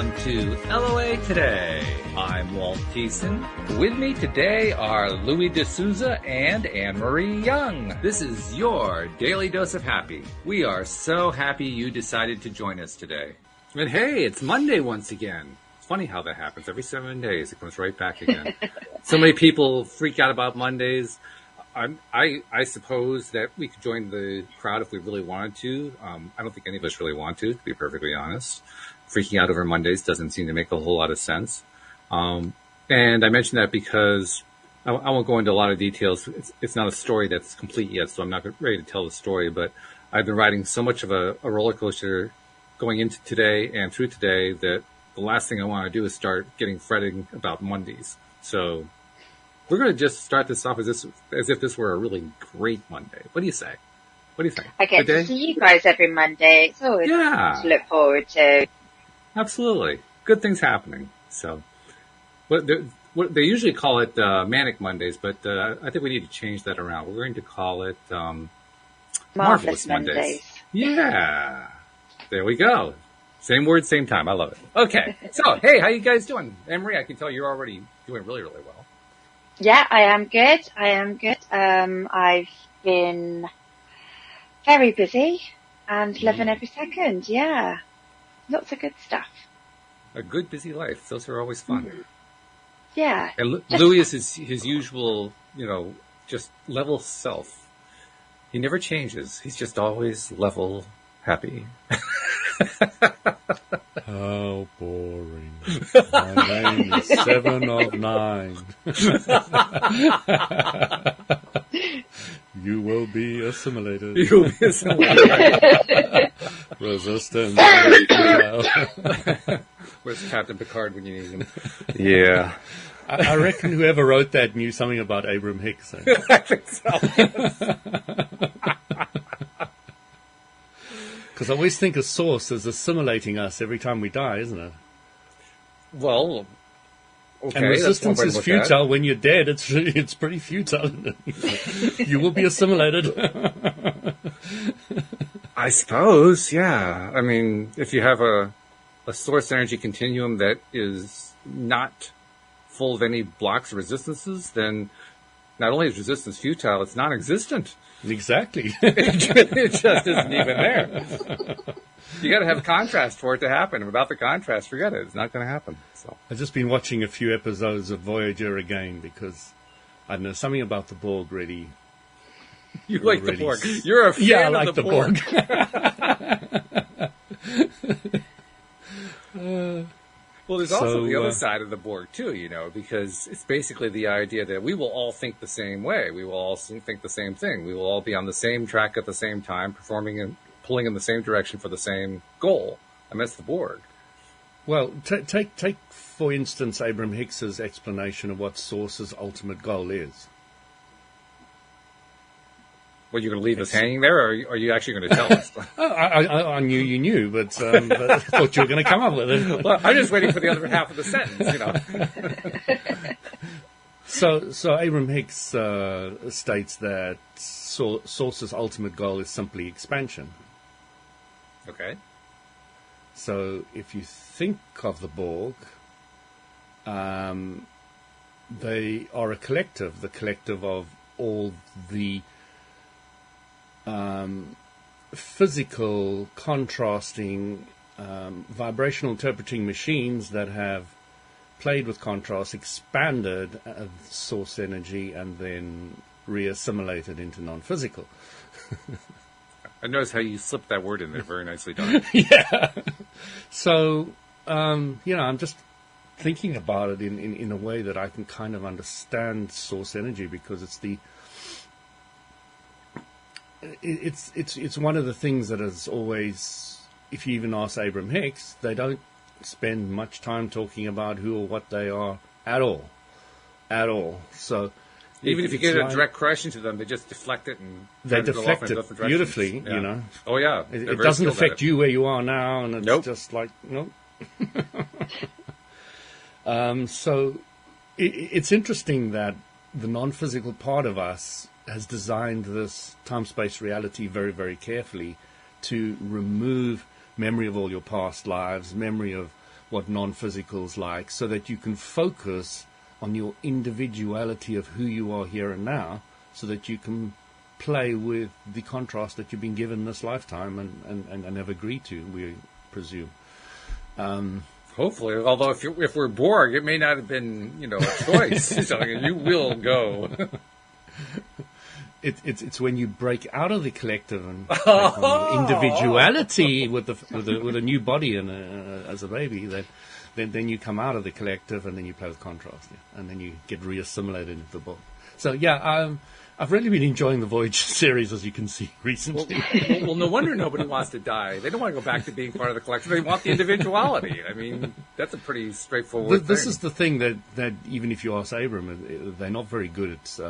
on to LOA Today. I'm Walt. With me today are Louis D'Souza and Anne-Marie Young. This is your Daily Dose of Happy. We are so happy you decided to join us today. And hey, it's Monday once again. It's funny how that happens. Every 7 days, it comes right back again. So many people freak out about Mondays. I suppose that we could join the crowd if we really wanted to. I don't think any of us really want to be perfectly honest. Freaking out over Mondays doesn't seem to make a whole lot of sense. And I mention that because I won't go into a lot of details. It's not a story that's complete yet, so I'm not ready to tell the story. But I've been riding so much of a roller coaster going into today and through today that the last thing I want to do is start getting fretting about Mondays. So we're going to just start this off as if this were a really great Monday. What do you say? What do you think? I get to see you guys every Monday. It's always to look forward to. Absolutely. Good things happening. So what they usually call it Manic Mondays, but I think we need to change that around. We're going to call it Marvelous Mondays. Yeah. There we go. Same word, same time. I love it. Okay. So, hey, how you guys doing? Anne-Marie, I can tell you're already doing really, really well. Yeah, I am good. I've been very busy and loving every second. Yeah. Lots of good stuff. A good, busy life. Those are always fun. Mm-hmm. Yeah. And Louis is his usual, just level self. He never changes. He's just always level happy. How boring. My name is 7 of 9. You will be assimilated. You will be assimilated. Resistance. Where's Captain Picard when you need him? Yeah. I reckon whoever wrote that knew something about Abraham Hicks. I think so. Because I always think a source is assimilating us every time we die, isn't it? Well, okay. And resistance is futile. When you're dead, it's pretty futile, isn't it? You will be assimilated. I suppose, yeah. I mean, if you have a source energy continuum that is not full of any blocks or resistances, then not only is resistance futile, it's non-existent. Exactly. It just isn't even there. You got to have contrast for it to happen. Without the contrast, forget it. It's not going to happen. So I've just been watching a few episodes of Voyager again because I don't know something about the Borg really. You like the Borg? You're a fan of the Borg. Well, there's also the other side of the Borg, too, because it's basically the idea that we will all think the same way. We will all think the same thing. We will all be on the same track at the same time, performing and pulling in the same direction for the same goal. And that's the Borg. Well, take for instance, Abraham Hicks's explanation of what Source's ultimate goal is. Well, you're going to leave us hanging there, or are you actually going to tell us? I knew you knew, but I thought you were going to come up with it. Well, I'm just waiting for the other half of the sentence, So Abraham Hicks states that Source's ultimate goal is simply expansion. Okay. So if you think of the Borg, they are a collective, the collective of all the physical, contrasting, vibrational interpreting machines that have played with contrast, expanded source energy, and then re-assimilated into non-physical. I notice how you slipped that word in there. Very nicely done. Yeah. So, I'm just thinking about it in a way that I can kind of understand source energy because it's one of the things that is always, if you even ask Abraham Hicks, they don't spend much time talking about who or what they are at all. So even if you get a direct question to them, they just deflect it and they deflect it beautifully. Yeah. Oh yeah, it doesn't affect you where you are now, and it's just like nope. So it's interesting that the non-physical part of us has designed this time-space reality very, very carefully to remove memory of all your past lives, memory of what non-physical's like, so that you can focus on your individuality of who you are here and now, so that you can play with the contrast that you've been given this lifetime and have agreed to, we presume. Hopefully, although if we're Borg, it may not have been, a choice. So you will go. It's when you break out of the collective and individuality with a new body and as a baby, then you come out of the collective and then you play with contrast, and then you get reassimilated into the Borg. So I've really been enjoying the Voyage series, as you can see recently. Well, no wonder nobody wants to die. They don't want to go back to being part of the collective. They want the individuality. I mean, that's a pretty straightforward thing. This is the thing that even if you ask Abram, they're not very good at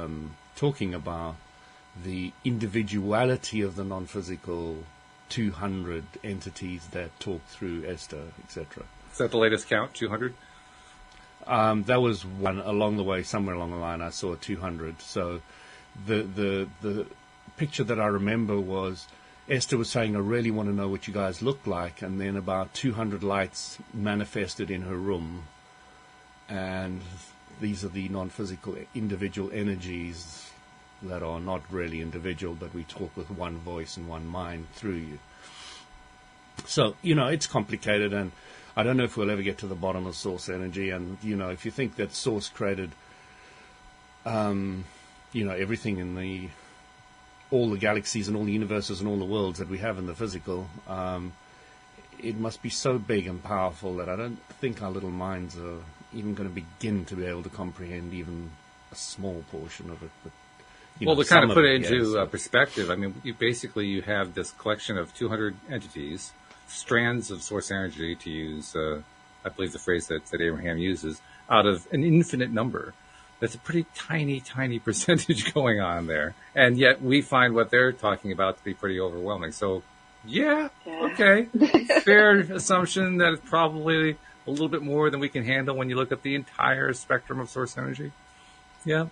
talking about the individuality of the non-physical 200 entities that talk through Esther, etc. Is that the latest count, 200? That was one along the way, somewhere along the line. I saw 200. So the picture that I remember was Esther was saying, "I really want to know what you guys look like," and then about 200 lights manifested in her room, and these are the non-physical individual energies that are not really individual, but we talk with one voice and one mind through you. So, it's complicated, and I don't know if we'll ever get to the bottom of source energy. And, if you think that source created, everything in all the galaxies and all the universes and all the worlds that we have in the physical, it must be so big and powerful that I don't think our little minds are even going to begin to be able to comprehend even a small portion of it. But, to kind of put it into perspective, I mean, you have this collection of 200 entities, strands of source energy, to use, I believe the phrase that Abraham uses, out of an infinite number. That's a pretty tiny, tiny percentage going on there. And yet we find what they're talking about to be pretty overwhelming. So, yeah. Okay. Fair assumption that it's probably a little bit more than we can handle when you look at the entire spectrum of source energy. Yeah,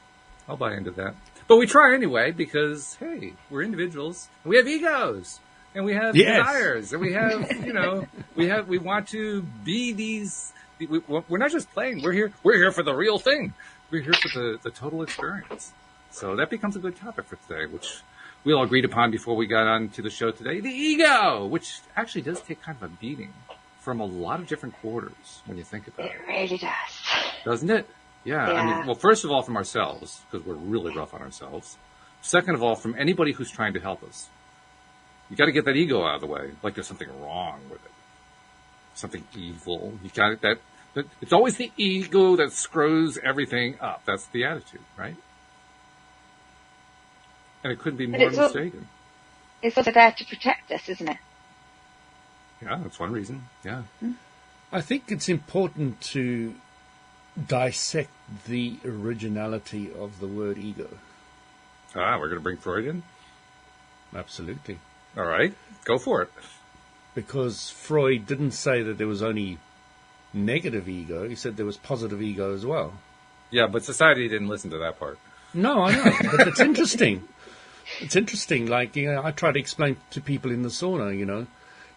I'll buy into that. But we try anyway because, hey, we're individuals. We have egos. And we have desires. And we have, we want to be these. We're not just playing. We're here for the real thing. We're here for the total experience. So that becomes a good topic for today, which we all agreed upon before we got on to the show today. The ego, which actually does take kind of a beating from a lot of different quarters when you think about it. It really does. Doesn't it? Yeah. I mean, well, first of all, from ourselves, because we're really rough on ourselves. Second of all, from anybody who's trying to help us. You got to get that ego out of the way, like there's something wrong with it, something evil. You got that. It's always the ego that screws everything up. That's the attitude, right? And it couldn't be more mistaken. It's also there to protect us, isn't it? Yeah, that's one reason. Yeah. I think it's important to dissect the originality of the word ego. We're going to bring Freud in? Absolutely. All right, go for it. Because Freud didn't say that there was only negative ego. He said there was positive ego as well. Yeah, but society didn't listen to that part. No, I know, but it's interesting. It's interesting. Like, I try to explain to people in the sauna,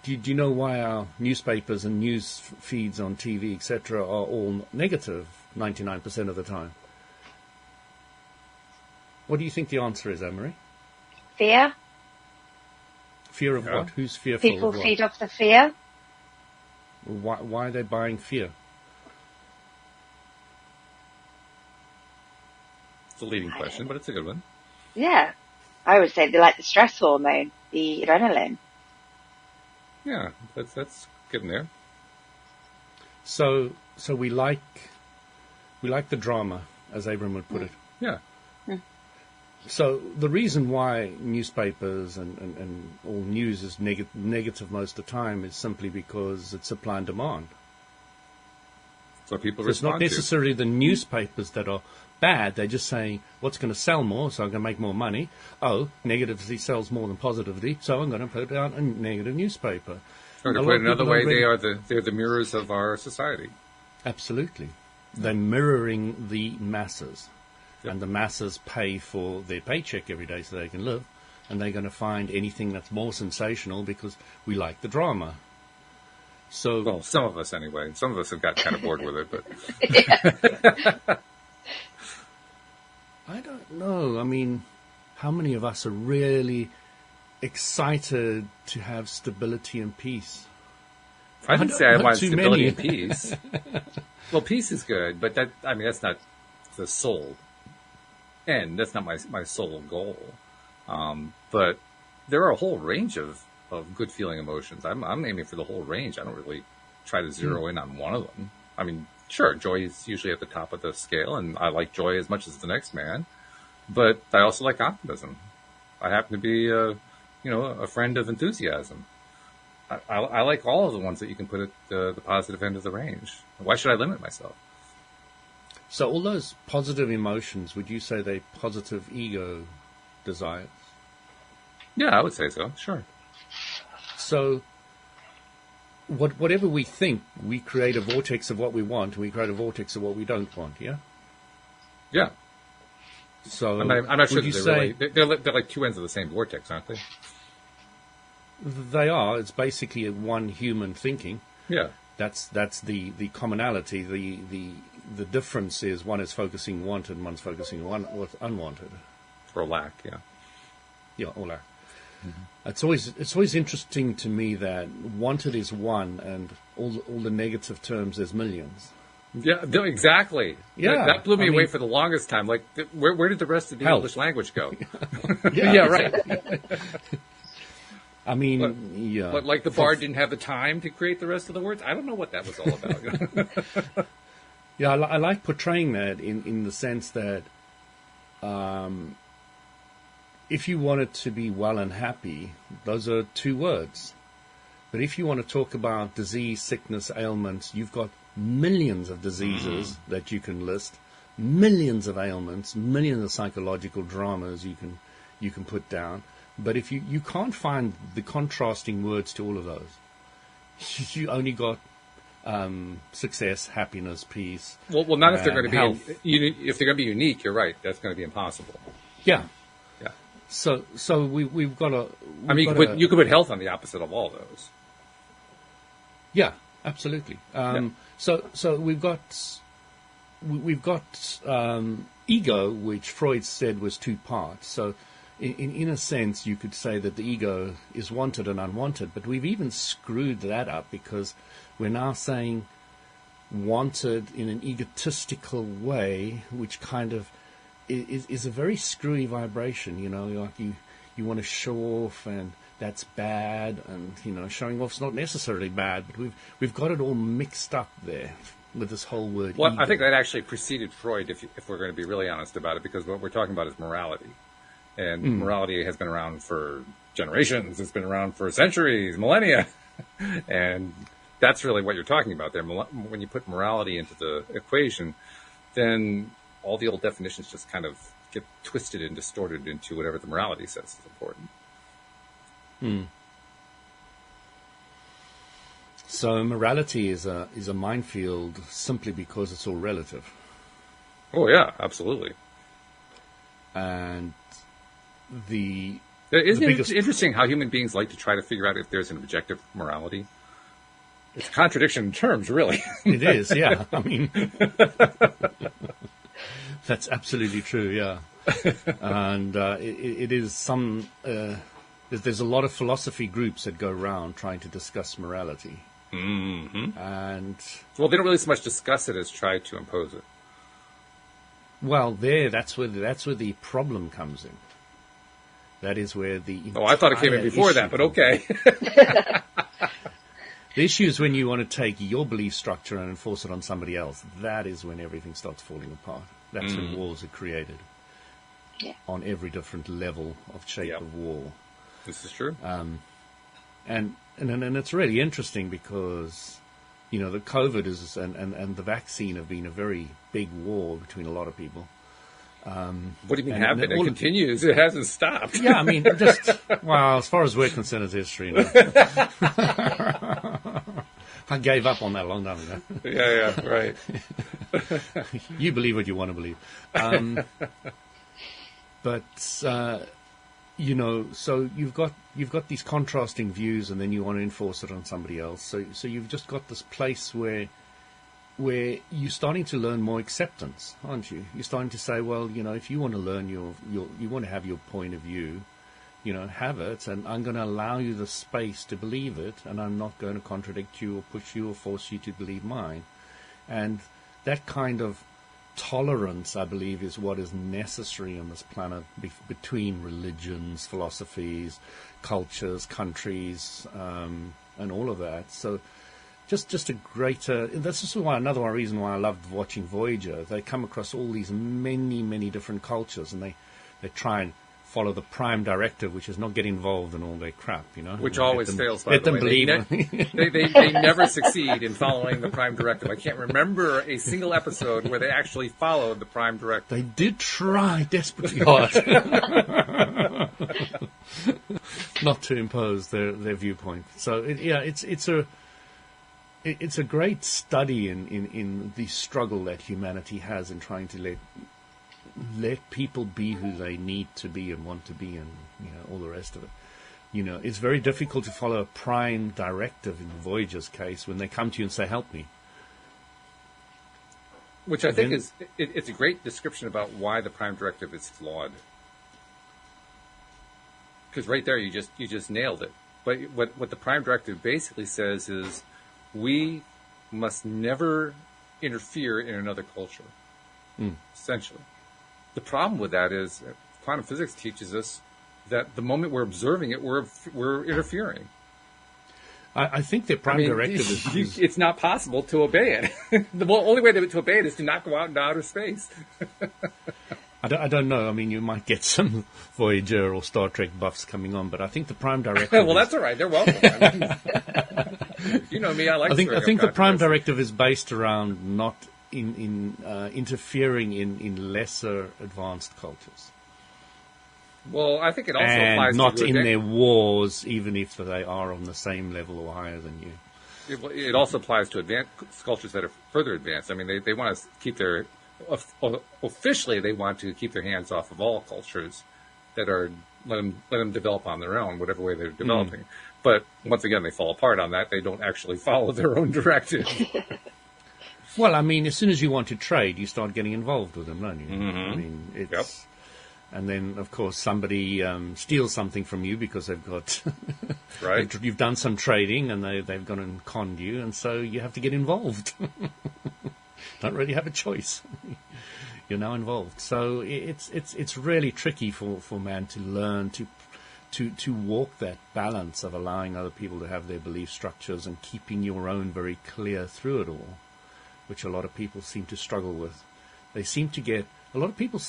do you know why our newspapers and news feeds on TV, etc., are all negative 99% of the time? What do you think the answer is, Anne-Marie? Fear. Fear of what? Who's fearful People of what? feed off the fear. Why are they buying fear? It's a leading question, but it's a good one. Yeah. I would say they like the stress hormone, the adrenaline. Yeah, that's getting there. So we like the drama, as Abram would put it. Yeah. So the reason why newspapers and all news is negative most of the time is simply because it's supply and demand. So people so it's not necessarily the newspapers that are bad. They're just saying, what's going to sell more, so I'm going to make more money. Oh, negativity sells more than positivity, so I'm going to put out a negative newspaper. Or to put it another way, they're the mirrors of our society. Absolutely. They're mirroring the masses. Yep. And the masses pay for their paycheck every day so they can live. And they're going to find anything that's more sensational because we like the drama. So, Well, some of us anyway. Some of us have got kind of bored with it, but I don't know. I mean, how many of us are really excited to have stability and peace? I didn't say I Not want too stability many. and peace. Well, peace is good, but that's not the sole end. That's not my sole goal. But there are a whole range of good feeling emotions. I'm aiming for the whole range. I don't really try to zero in on one of them. I mean, sure, joy is usually at the top of the scale, and I like joy as much as the next man. But I also like optimism. I happen to be, a friend of enthusiasm. I like all of the ones that you can put at the positive end of the range. Why should I limit myself? So all those positive emotions, would you say they're positive ego desires? Yeah, I would say so. Sure. So whatever we think, we create a vortex of what we want, and we create a vortex of what we don't want, yeah? Yeah. So I'm not sure would you that say they're like two ends of the same vortex, aren't they? they are? It's basically one human thinking. Yeah. That's the commonality. The difference is one is focusing wanted, and one's focusing unwanted. Or lack, yeah. Yeah, all that. It's always interesting to me that wanted is one, and all the negative terms there's millions. Yeah, exactly. Yeah, that blew me I away mean- for the longest time. Like, where did the rest of the Hell. English language go? Yeah, right. I mean, But- yeah. But like the bard didn't have the time to create the rest of the words. I don't know what that was all about. Yeah, I like portraying that in the sense that if you want it to be well and happy, those are two words. But if you want to talk about disease, sickness, ailments, you've got millions of diseases that you can list, millions of ailments, millions of psychological dramas you can put down. But if you can't find the contrasting words to all of those, you only got success, happiness, peace. well, not if they're going to health. be if they're going to be unique. You're right. That's going to be impossible. Yeah. Yeah. So we've got a. I mean, you could put health on the opposite of all those. Yeah, absolutely. So we've got ego, which Freud said was two parts. So in a sense, you could say that the ego is wanted and unwanted, but we've even screwed that up because we're now saying wanted in an egotistical way, which kind of is a very screwy vibration. You know, like you want to show off, and that's bad, and showing off's not necessarily bad, but we've got it all mixed up there with this whole word. Well, ego. I think that actually preceded Freud, if we're going to be really honest about it, because what we're talking about is morality. And morality has been around for generations. It's been around for centuries, millennia. And that's really what you're talking about there. When you put morality into the equation, then all the old definitions just kind of get twisted and distorted into whatever the morality says is important. So morality is a minefield simply because it's all relative. Oh, yeah, absolutely. And the Isn't biggest- it interesting how human beings like to try to figure out if there's an objective morality? It's a contradiction in terms, really. It is, yeah. I mean, that's absolutely true, yeah. And it is some. There's a lot of philosophy groups that go around trying to discuss morality, and Well, they don't really so much discuss it as try to impose it. well, that's where the problem comes in. That is where the Oh, I thought it came in entire before issue that, but comes okay. The issue is when you want to take your belief structure and enforce it on somebody else. That is when everything starts falling apart. That's when wars are created. Yeah. On every different level of shape Yep. of war. This is true. And it's really interesting because, the COVID is and the vaccine have been a very big war between a lot of people. What do you mean and happen? It all of- continues. It hasn't stopped. Yeah, I mean, well, as far as we're concerned, it's history. I gave up on that a long time ago. Yeah, right. You believe what you want to believe. But so you've got these contrasting views, and then you want to enforce it on somebody else. So you've just got this place where you're starting to learn more acceptance, aren't you? You're starting to say, well, if you want to learn you want to have your point of view, have it, and I'm going to allow you the space to believe it, and I'm not going to contradict you or push you or force you to believe mine. And that kind of tolerance, I believe, is what is necessary on this planet between religions, philosophies, cultures, countries, and all of that. So just a greater... This is another reason why I loved watching Voyager. They come across all these many, many different cultures, and they try and follow the prime directive, which is not get involved in all their crap, Which always fails, by the way. They never succeed in following the prime directive. I can't remember a single episode where they actually followed the prime directive. They did try desperately hard not to impose their viewpoint. So, it's a great study in the struggle that humanity has in trying to let people be who they need to be and want to be, and all the rest of it. It's very difficult to follow a prime directive in Voyager's case when they come to you and say, help me. Which I think it's a great description about why the prime directive is flawed. Because right there you just nailed it. But what the prime directive basically says is we must never interfere in another culture, essentially. The problem with that is quantum physics teaches us that the moment we're observing it, we're interfering. I think the prime directive is... It's not possible to obey it. The only way to obey it is to not go out into outer space. I don't know. I mean, you might get some Voyager or Star Trek buffs coming on, but I think the prime directive... Well, that's all right. They're welcome. You know me. I think the prime directive is based around not... interfering in lesser advanced cultures. Well, I think it also applies not in their wars, even if they are on the same level or higher than you. It also applies to advanced cultures that are further advanced. I mean, they want to keep their... Officially, they want to keep their hands off of all cultures that are... Let them develop on their own, whatever way they're developing. But once again, they fall apart on that. They don't actually follow their own directive. Well, I mean, as soon as you want to trade, you start getting involved with them, don't you? Mm-hmm. I mean, it's... And then, of course, somebody steals something from you because they've got... Right. You've done some trading and they've gone and conned you, and so you have to get involved. Don't really have a choice. You're now involved. So it's really tricky for man to learn to walk that balance of allowing other people to have their belief structures and keeping your own very clear through it all, which a lot of people seem to struggle with. A lot of people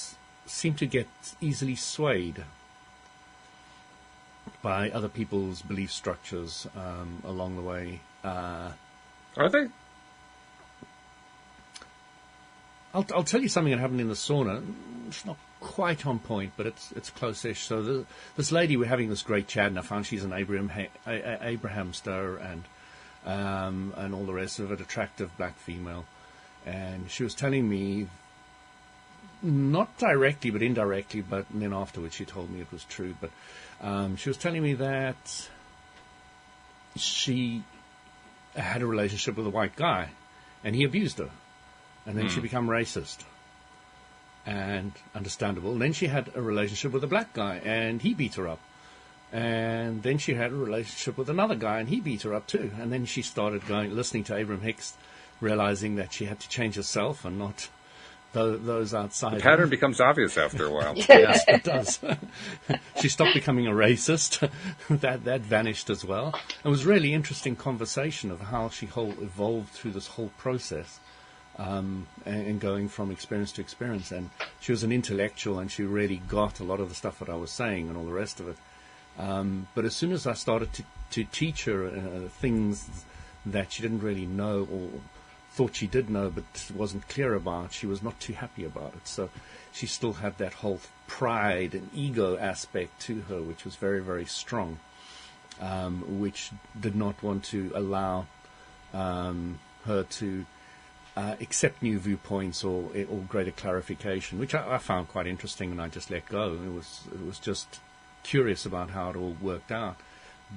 seem to get easily swayed by other people's belief structures along the way. Are they? I'll tell you something that happened in the sauna. It's not quite on point, but it's close-ish. So this lady, we're having this great chat, and I found she's an Abrahamster and all the rest of it, attractive black female. And she was telling me, not directly, but indirectly, and then afterwards she told me it was true, but she was telling me that she had a relationship with a white guy, and he abused her. And then she became racist. And understandable. And then she had a relationship with a black guy, and he beat her up. And then she had a relationship with another guy, and he beat her up too. And then she started listening to Abraham Hicks, realizing that she had to change herself and not those outside. The pattern becomes obvious after a while. Yes, it does. She stopped becoming a racist. that vanished as well. It was a really interesting conversation of how she evolved through this whole process. And going from experience to experience. And she was an intellectual, and she really got a lot of the stuff that I was saying and all the rest of it. But as soon as I started to teach her things that she didn't really know or thought she did know but wasn't clear about, she was not too happy about it. So she still had that whole pride and ego aspect to her, which was very, very strong, which did not want to allow her to accept new viewpoints or greater clarification, which I found quite interesting, and I just let go. It was just curious about how it all worked out.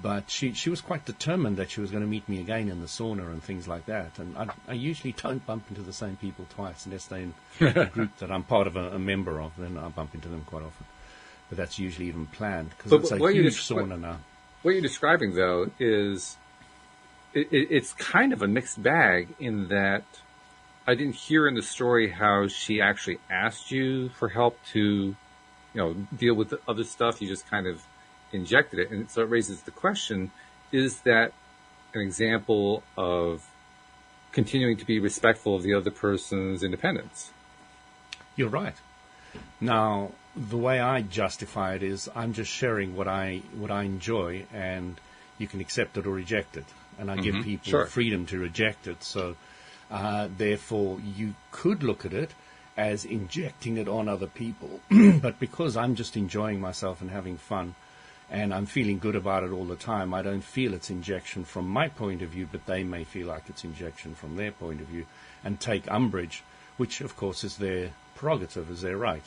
But she was quite determined that she was going to meet me again in the sauna and things like that. And I usually don't bump into the same people twice unless they're in a group that I'm part of a member of. Then I bump into them quite often. But that's usually even planned because it's a huge sauna now. What you're describing, though, is it's kind of a mixed bag in that I didn't hear in the story how she actually asked you for help to, deal with the other stuff. You just kind of injected it. And so it raises the question, is that an example of continuing to be respectful of the other person's independence? You're right. Now, the way I justify it is I'm just sharing what I enjoy, and you can accept it or reject it. And I give people freedom to reject it. So, therefore, you could look at it as injecting it on other people. But because I'm just enjoying myself and having fun, and I'm feeling good about it all the time, I don't feel it's injection from my point of view, but they may feel like it's injection from their point of view and take umbrage, which, of course, is their prerogative, is their right.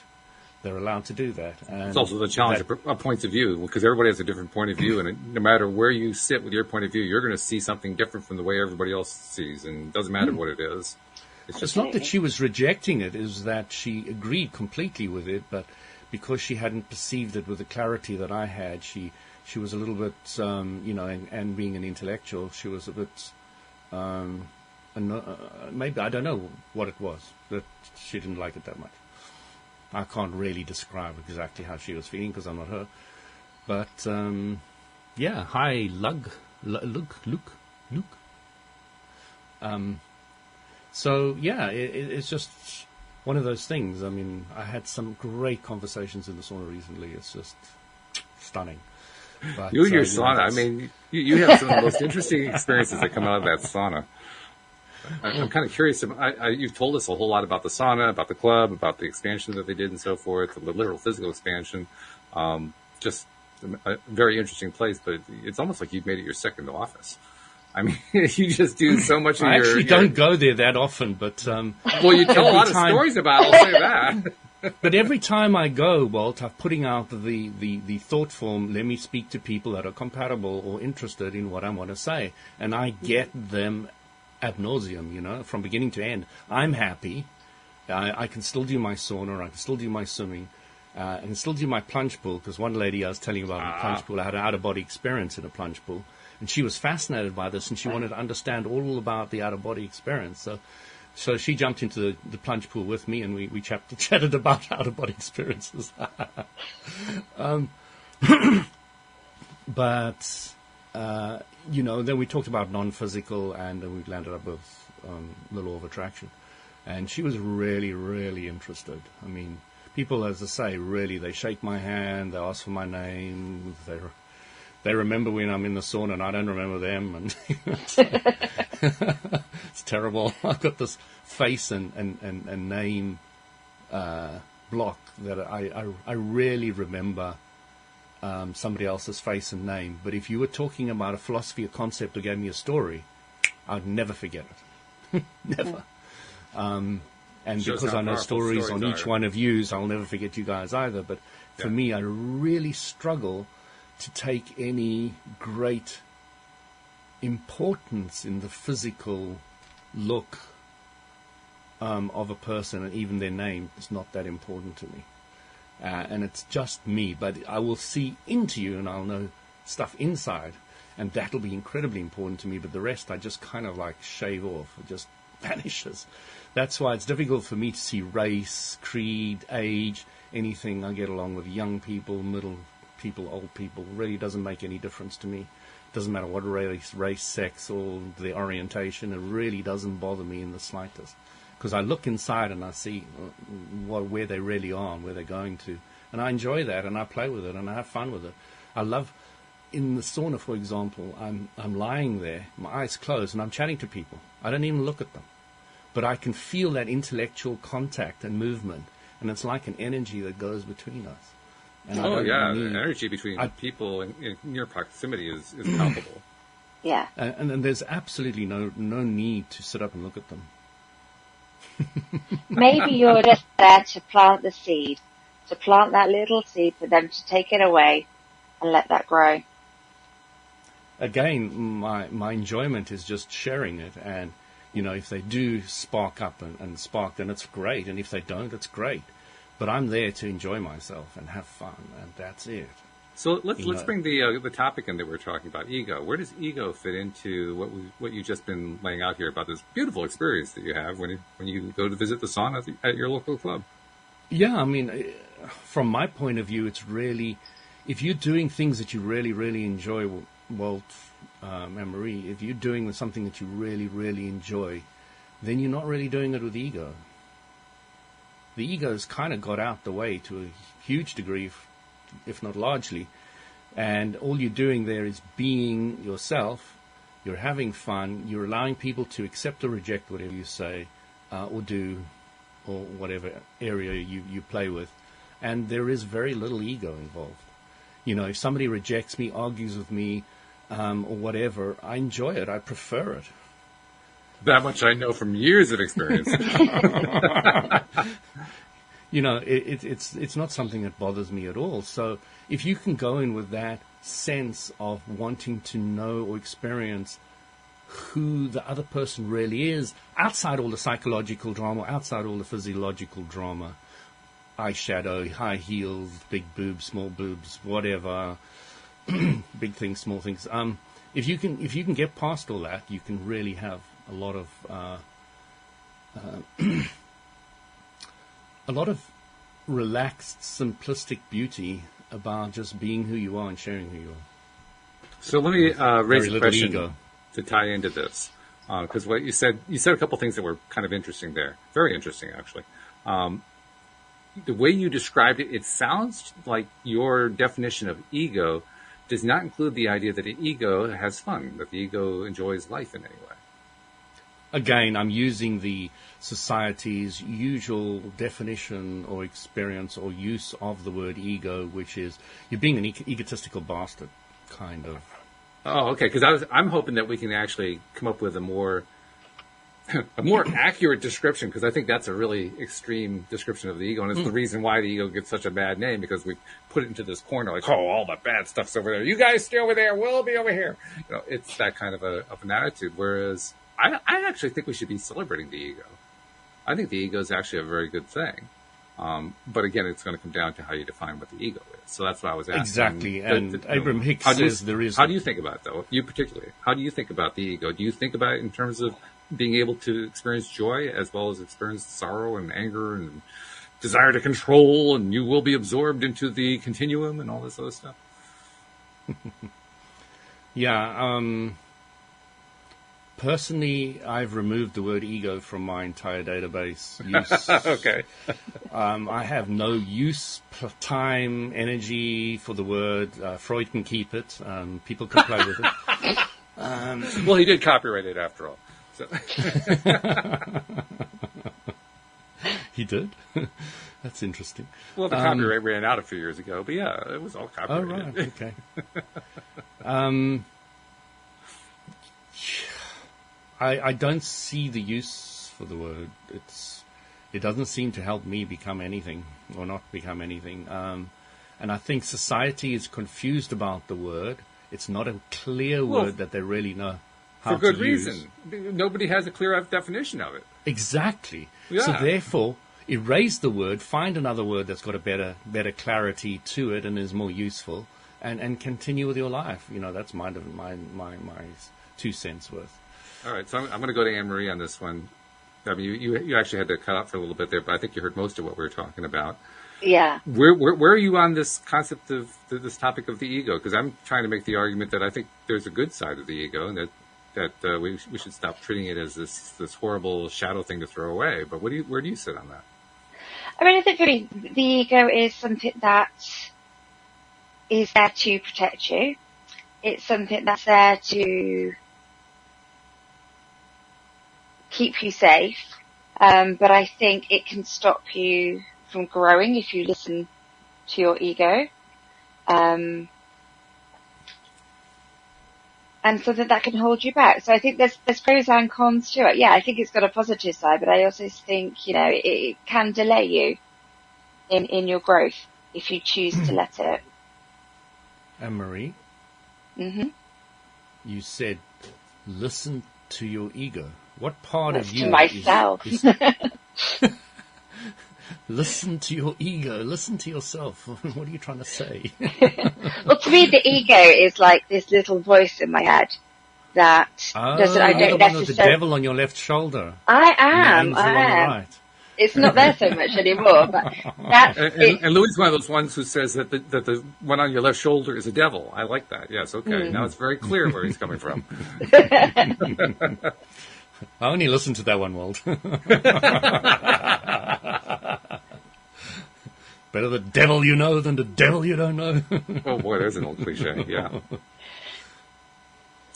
They're allowed to do that. And it's also the challenge of points of view, because everybody has a different point of view, and no matter where you sit with your point of view, you're going to see something different from the way everybody else sees, and it doesn't matter what it is. It's not that she was rejecting it, is that she agreed completely with it, but because she hadn't perceived it with the clarity that I had, she was a little bit, and being an intellectual, she was a bit, maybe, I don't know what it was, but she didn't like it that much. I can't really describe exactly how she was feeling because I'm not her. But, hi, Luke. So, yeah, it's just one of those things. I mean, I had some great conversations in the sauna recently. It's just stunning. But, you and your sauna, I mean, you have some of the most interesting experiences that come out of that sauna. I'm kind of curious. You've told us a whole lot about the sauna, about the club, about the expansion that they did and so forth, the literal physical expansion. Just a very interesting place, but it's almost like you've made it your second office. I mean, you just do so much of I actually don't go there that often, but... well, you tell a lot of stories about it, I'll say that. But every time I go, Walt, I'm putting out the thought form, let me speak to people that are compatible or interested in what I want to say. And I get them ad nauseum, from beginning to end. I'm happy. I can still do my sauna. I can still do my swimming. I can still do my plunge pool, because one lady I was telling you about in the plunge pool, I had an out-of-body experience in a plunge pool. And she was fascinated by this, and she wanted to understand all about the out-of-body experience. So she jumped into the plunge pool with me, and we chatted about out-of-body experiences. But... then we talked about non-physical, and then we landed up with the law of attraction. And she was really, really interested. I mean, people, as I say, really, they shake my hand, they ask for my name, they remember when I'm in the sauna, and I don't remember them, and it's terrible. I've got this face and name block that I really remember somebody else's face and name. But if you were talking about a philosophy or concept or gave me a story, I'd never forget it. Never. And because I know stories on each one of yous, I'll never forget you guys either. But for me, I really struggle to take any great importance in the physical look of a person, and even their name is not that important to me. And it's just me, but I will see into you and I'll know stuff inside, and that'll be incredibly important to me, but the rest I just kind of like shave off. It just vanishes. That's why it's difficult for me to see race, creed, age, anything. I get along with young people, middle people, old people. It really doesn't make any difference to me. It doesn't matter what race, sex, or the orientation. It really doesn't bother me in the slightest. Because I look inside and I see where they really are and where they're going to. And I enjoy that, and I play with it, and I have fun with it. I love, in the sauna, for example, I'm lying there, my eyes closed, and I'm chatting to people. I don't even look at them. But I can feel that intellectual contact and movement, and it's like an energy that goes between us. And the energy between people in near proximity is palpable. Yeah. And there's absolutely no need to sit up and look at them. Maybe you're just there to plant the seed, to plant that little seed for them to take it away and let that grow. Again, my enjoyment is just sharing it, and if they do spark up and spark, then it's great, and if they don't, it's great. But I'm there to enjoy myself and have fun, and that's it. So let's bring the topic in that we're talking about, ego. Where does ego fit into what you've just been laying out here about this beautiful experience that you have when you go to visit the sauna at your local club? Yeah, I mean, from my point of view, it's really, if you're doing things that you really, really enjoy, Walt and Marie, if you're doing something that you really, really enjoy, then you're not really doing it with ego. The ego's kind of got out the way to a huge degree, if not largely, and all you're doing there is being yourself. You're having fun. You're allowing people to accept or reject whatever you say or do, or whatever area you play with, and there is very little ego involved. If somebody rejects me, argues with me, or whatever, I enjoy it. I prefer it. That much I know from years of experience. It's not something that bothers me at all. So if you can go in with that sense of wanting to know or experience who the other person really is, outside all the psychological drama, outside all the physiological drama, eyeshadow, high heels, big boobs, small boobs, whatever, big things, small things. If you can get past all that, you can really have a lot of relaxed, simplistic beauty about just being who you are and sharing who you are. So let me raise a question ego to tie into this, because what you said a couple things that were kind of interesting there, very interesting actually. The way you described it, it sounds like your definition of ego does not include the idea that the ego has fun, that the ego enjoys life in any way. Again, I'm using the society's usual definition or experience or use of the word ego, which is you're being an egotistical bastard, kind of. Oh, okay. Because I'm hoping that we can actually come up with a more accurate description, because I think that's a really extreme description of the ego, and it's the reason why the ego gets such a bad name, because we put it into this corner like, oh, all the bad stuff's over there. You guys stay over there. We'll be over here. It's that kind of an attitude. Whereas I actually think we should be celebrating the ego. I think the ego is actually a very good thing. But again, it's going to come down to how you define what the ego is. So that's what I was asking. Exactly. And Abraham Hicks says there is... How do you think about it, though? You particularly. How do you think about the ego? Do you think about it in terms of being able to experience joy as well as experience sorrow and anger and desire to control, and you will be absorbed into the continuum and all this other stuff? Yeah. Personally, I've removed the word ego from my entire database use. Okay. I have no use, time, energy for the word. Freud can keep it. People can play with it. Well, he did copyright it after all. So. He did? That's interesting. Well, the copyright ran out a few years ago, but yeah, it was all copyrighted. Oh, right, okay. I don't see the use for the word. It doesn't seem to help me become anything or not become anything. And I think society is confused about the word. It's not a clear word that they really know how to use. For good reason. Nobody has a clear definition of it. Exactly. Yeah. So therefore, erase the word, find another word that's got a better clarity to it and is more useful, and continue with your life. That's my 2 cents worth. All right, so I'm going to go to Anne-Marie on this one. I mean, you actually had to cut out for a little bit there, but I think you heard most of what we were talking about. Yeah. Where are you on this concept of this topic of the ego? Because I'm trying to make the argument that I think there's a good side of the ego, and that we should stop treating it as this horrible shadow thing to throw away. But where do you sit on that? I mean, I think really the ego is something that is there to protect you. It's something that's there to keep you safe, but I think it can stop you from growing if you listen to your ego, and so that can hold you back. So I think there's pros and cons to it. Yeah, I think it's got a positive side, but I also think it can delay you in your growth if you choose to let it. Anne-Marie, Mm-hmm. you said, listen to your ego. What part That's of you to myself. is listen to your ego, listen to yourself? What are you trying to say? Well, to me, the ego is like this little voice in my head that doesn't. I You're the don't one with the necessarily. devil on your left shoulder. I And the am. angel I on the am. right. It's not there so much anymore, but that's it. And Louis is one of those ones who says that the one on your left shoulder is a devil. I like that. Yes, okay. Now it's very clear where he's coming from. I only listened to that one, Walt. Better the devil you know than the devil you don't know. Oh boy, there's an old cliche. Yeah.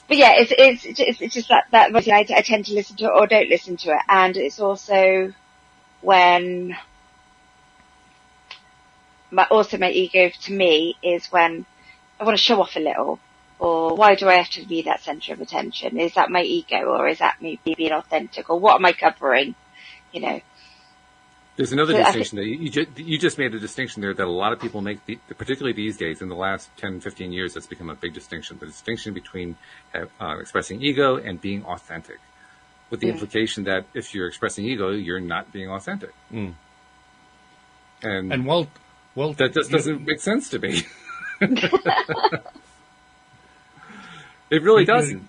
But yeah, it's just that voice I tend to listen to it or don't listen to it, and it's also when my ego to me is when I want to show off a little, or why do I have to be that center of attention? Is that my ego, or is that me being authentic, or what am I covering? You know. There's another distinction that you just made a distinction there that a lot of people make, particularly these days. In the last 10, 15 years, that's become a big distinction. The distinction between expressing ego and being authentic, with the implication that if you're expressing ego, you're not being authentic. Mm. And Walt, that just doesn't make sense to me. It really doesn't.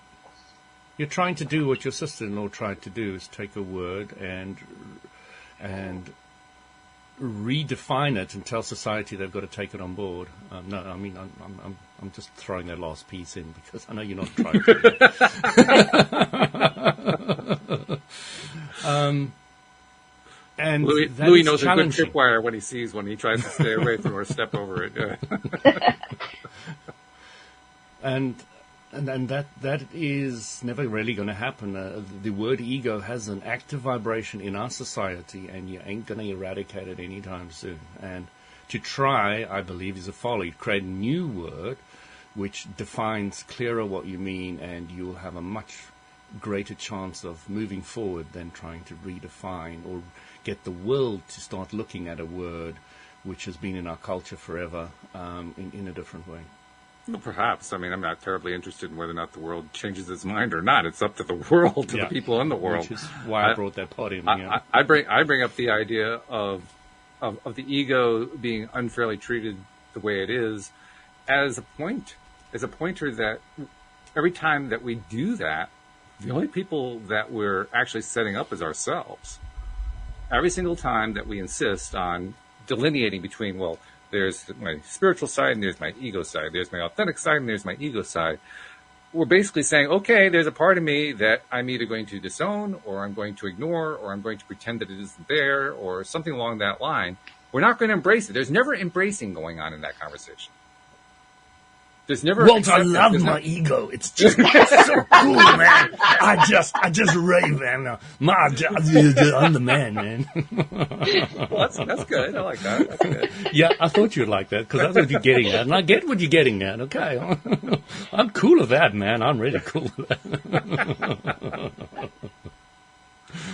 You're trying to do what your sister-in-law tried to do, is take a word and redefine it and tell society they've got to take it on board. No, I mean, I'm just throwing that last piece in because I know you're not trying to. And Louis knows a good tripwire when he sees one. He tries to stay away from or step over it. And that is never really going to happen. The word ego has an active vibration in our society, and you ain't going to eradicate it anytime soon. And to try, I believe, is a folly. Create a new word which defines clearer what you mean, and you'll have a much greater chance of moving forward than trying to redefine or get the world to start looking at a word which has been in our culture forever in a different way. Well, perhaps. I mean, I'm not terribly interested in whether or not the world changes its mind or not. It's up to the world, to the people in the world. Which is why I brought that part in. I bring up the idea of the ego being unfairly treated the way it is as a pointer that every time that we do that, the only people that we're actually setting up is ourselves. Every single time that we insist on delineating between, well, there's my spiritual side and there's my ego side. There's my authentic side and there's my ego side. We're basically saying, okay, there's a part of me that I'm either going to disown or I'm going to ignore or I'm going to pretend that it isn't there or something along that line. We're not going to embrace it. There's never embracing going on in that conversation. There's never. Walt, I love my ego. It's just so cool, man. I just rave, man. I'm the man. Well, that's good. I like that. That's good. Yeah, I thought you'd like that because that's what you're getting at, and I get what you're getting at. Okay, I'm cool with that, man. I'm really cool with that.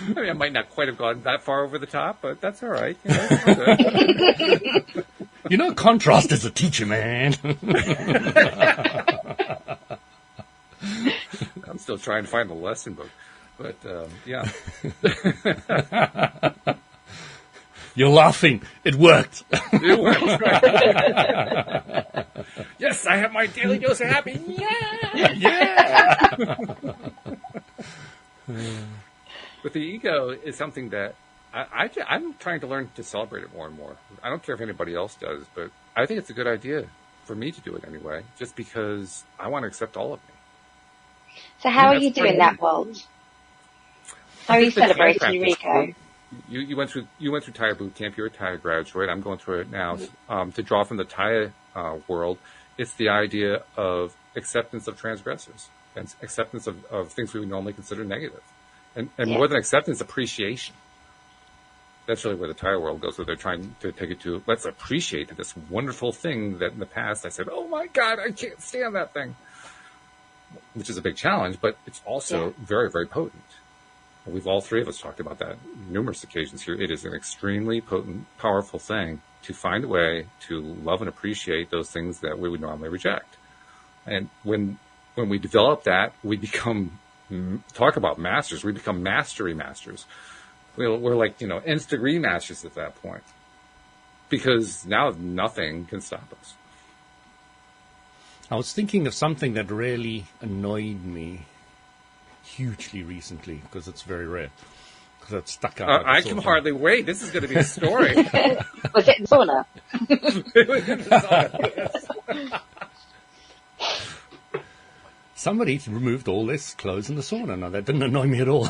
I mean, I might not quite have gone that far over the top, but that's all right. You know, it's good. You know, contrast is a teacher, man. I'm still trying to find the lesson book, but yeah. You're laughing. It worked. It worked. Right? Yes, I have my daily dose of happy. Yeah, yeah. But the ego is something that I'm trying to learn to celebrate it more and more. I don't care if anybody else does, but I think it's a good idea for me to do it anyway, just because I want to accept all of me. So how are you doing that, Walt? How are you celebrating your ego? You went through Taya boot camp. You're a Taya graduate. I'm going through it now. To draw from the Taya world, it's the idea of acceptance of transgressors and acceptance of things we would normally consider negative. And more than acceptance, appreciation. That's really where the Taya world goes, where they're trying to take it to, let's appreciate this wonderful thing that in the past I said, oh my God, I can't stand that thing. Which is a big challenge, but it's also very, very potent. And we've all three of us talked about that numerous occasions here. It is an extremely potent, powerful thing to find a way to love and appreciate those things that we would normally reject. And when we develop that, we become, talk about masters, we become mastery masters. We're like, nth degree masters at that point. Because now nothing can stop us. I was thinking of something that really annoyed me hugely recently, because it's very rare. Because it stuck out. I can hardly wait. This is going to be a story. Was it in sauna? It was in the sauna. Somebody removed all their clothes in the sauna. No, that didn't annoy me at all.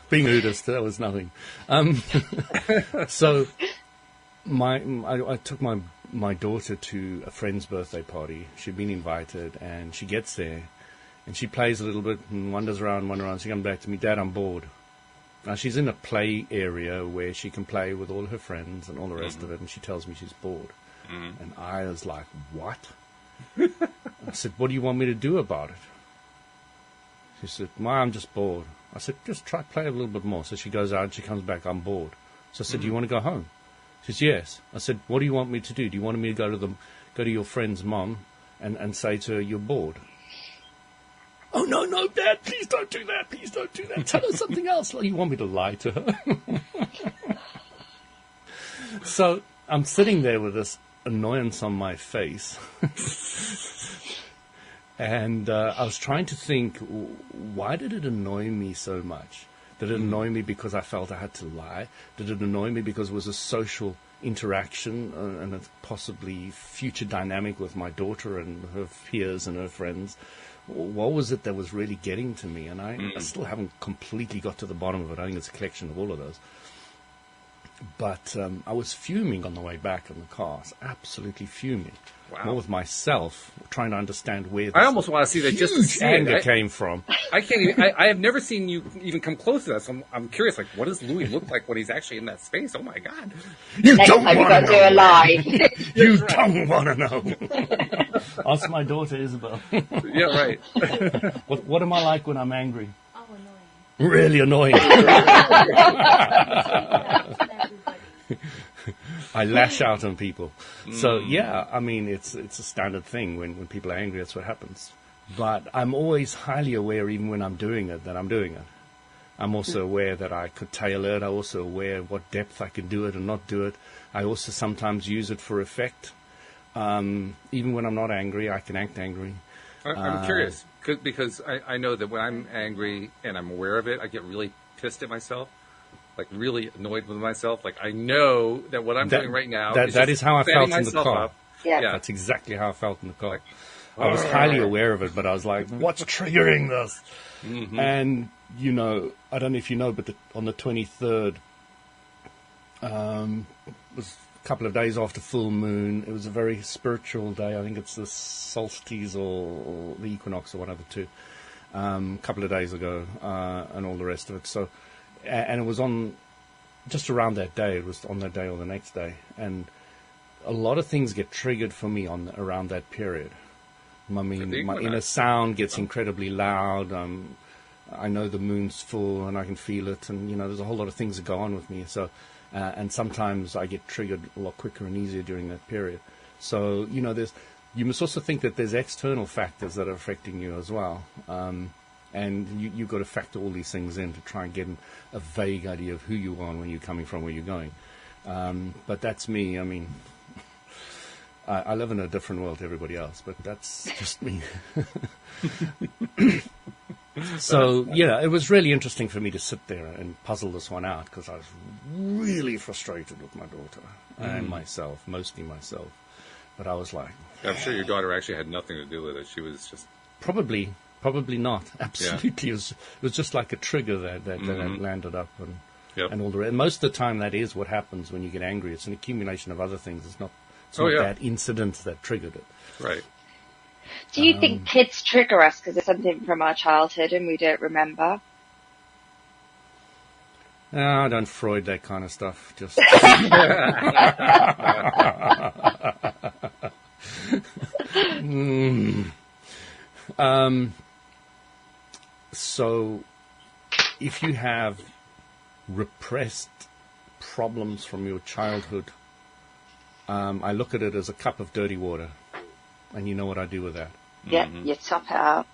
Being Buddhist, that was nothing. So, I took my daughter to a friend's birthday party. She'd been invited, and she gets there, and she plays a little bit and wanders around. She comes back to me, Dad, I'm bored. Now, she's in a play area where she can play with all her friends and all the rest of it, and she tells me she's bored. And I was like, what? I said, what do you want me to do about it? She said, Ma, I'm just bored. I said, just try play a little bit more. So she goes out and she comes back, I'm bored. So I said, do you want to go home? She says, yes. I said, what do you want me to do? Do you want me to go to your friend's mom and say to her, you're bored? Oh, no, Dad, please don't do that. Please don't do that. Tell her something else. Like, you want me to lie to her? So I'm sitting there with this annoyance on my face. And I was trying to think, why did it annoy me so much? Did it annoy me because I felt I had to lie? Did it annoy me because it was a social interaction and a possibly future dynamic with my daughter and her peers and her friends? What was it that was really getting to me? And I still haven't completely got to the bottom of it. I think it's a collection of all of those. But I was fuming on the way back in the car. I was absolutely fuming. Wow. More with myself, trying to understand where this I almost want to see that just to see anger it. came from. I can't even, I have never seen you even come close to that, so I'm curious, like, what does Louis look like when he's actually in that space? Oh my God. You Next don't time you want got to to do a know. live. You don't want to know. Ask my daughter, Isabel. Yeah, right. What am I like when I'm angry? Oh, annoying. Really annoying. I lash out on people. So, yeah, I mean, it's a standard thing. When people are angry, that's what happens. But I'm always highly aware, even when I'm doing it, that I'm doing it. I'm also aware that I could tailor it. I'm also aware what depth I can do it and not do it. I also sometimes use it for effect. Even when I'm not angry, I can act angry. I'm curious, because I know that when I'm angry and I'm aware of it, I get really pissed at myself. Like really annoyed with myself. Like I know that what I'm doing right now that is how I felt in the car. Yeah. That's exactly how I felt in the car. I was highly aware of it, but I was like, what's triggering this? Mm-hmm. And, I don't know if you know, but on the 23rd, was a couple of days after full moon. It was a very spiritual day. I think it's the solstice or the equinox or one of the two. A couple of days ago, and all the rest of it. So, and it was on just around that day. It was on that day or the next day, and a lot of things get triggered for me around that period. I mean, my inner sound gets incredibly loud. I know the moon's full, and I can feel it, and there's a whole lot of things that go on with me. So, and sometimes I get triggered a lot quicker and easier during that period. So, you must also think that there's external factors that are affecting you as well. And you've got to factor all these things in to try and get a vague idea of who you are and where you're coming from, where you're going. But that's me. I mean, I live in a different world to everybody else, but that's just me. So, it was really interesting for me to sit there and puzzle this one out, because I was really frustrated with my daughter and myself, mostly myself. But I was like... I'm sure your daughter actually had nothing to do with it. She was just... Probably not. Absolutely. Yeah. It was just like a trigger that landed up and all the rest. Most of the time, that is what happens when you get angry. It's an accumulation of other things. It's not that incident that triggered it. Right. Do you think kids trigger us because it's something from our childhood and we don't remember? No, I don't Freud that kind of stuff. Just... So, if you have repressed problems from your childhood, I look at it as a cup of dirty water. And you know what I do with that? Yeah, you top it up.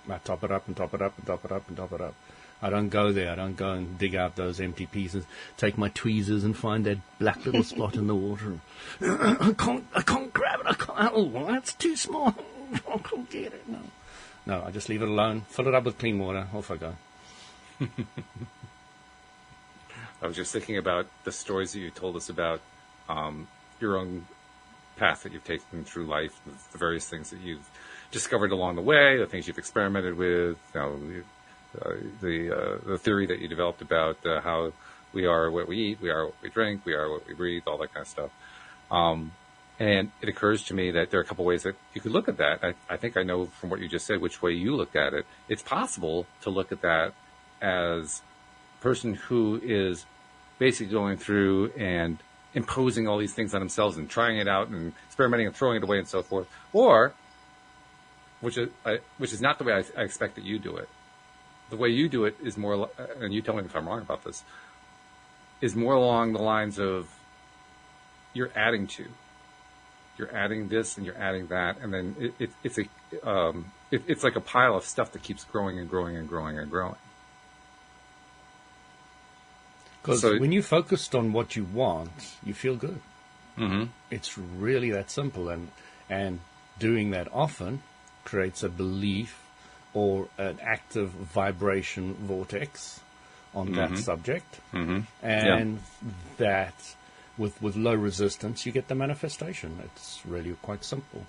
I top it up and top it up and top it up and top it up. I don't go there. I don't go and dig out those empty pieces, take my tweezers and find that black little spot in the water. I can't grab it. I can't. Oh, that's too small. I can't get it. No, I just leave it alone. Fill it up with clean water. Off I go. I was just thinking about the stories that you told us about your own path that you've taken through life, the various things that you've discovered along the way, the things you've experimented with, the theory that you developed about how we are what we eat, we are what we drink, we are what we breathe, all that kind of stuff. And it occurs to me that there are a couple ways that you could look at that. I think I know from what you just said which way you looked at it. It's possible to look at that as a person who is basically going through and imposing all these things on themselves and trying it out and experimenting and throwing it away and so forth. Or, which is not the way I expect that you do it. The way you do it is more, and you tell me if I'm wrong about this, is more along the lines of you're adding to. You're adding this and you're adding that, and then it's like a pile of stuff that keeps growing and growing and growing and growing. Because when you focused on what you want, you feel good. Mm-hmm. It's really that simple, and doing that often creates a belief or an active vibration vortex on that subject, and that with low resistance, you get the manifestation. It's really quite simple.